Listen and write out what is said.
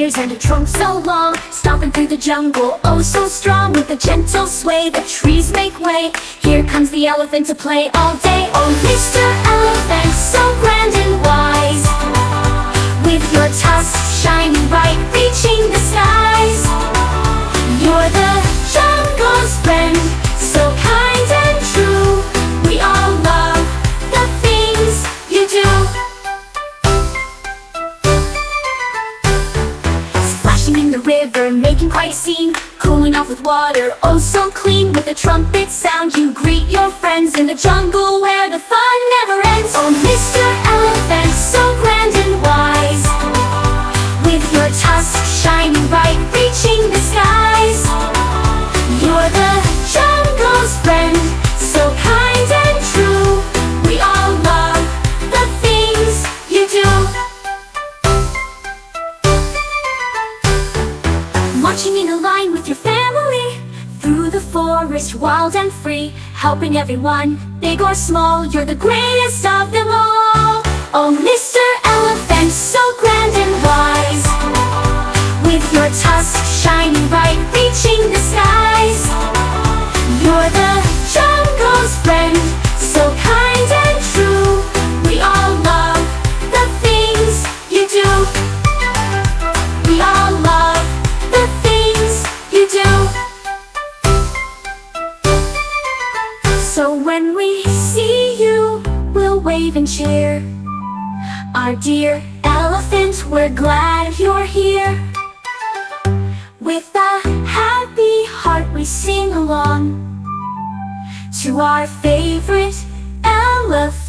ears and a trunk so long, stomping through the jungle, oh so strong. With a gentle sway, the trees make way. Here comes the elephant to play all day. Oh, Mr. Elephant, so grand and wise, with your tusks shining bright, reaching the skies. You're the jungle's friend, so kind and true. We all love the things you do. Splashing in the river, making quite a scene, cooling off with water, oh so clean. With a trumpet sound, you greet your friends in the jungle where the fun never ends. Oh, Mr. Elephant, so grand and wise, with your tusks shining bright, reaching the skies. You're the jungle's friend, so kind and true. We all love the things you do. Marching in a line with your family, through the forest, wild and free, helping everyone, big or small. You're the greatest of them all. Oh, Mr. Elephant, so grand and wise, with your tusks shining bright, reaching the skies. You're the jungle's friend, so kind and true. We all love the things you do. We all love the things you do. So when we see you, we'll wave and cheer. Our dear elephant, we're glad you're here. With a happy heart we sing along to our favorite elephant.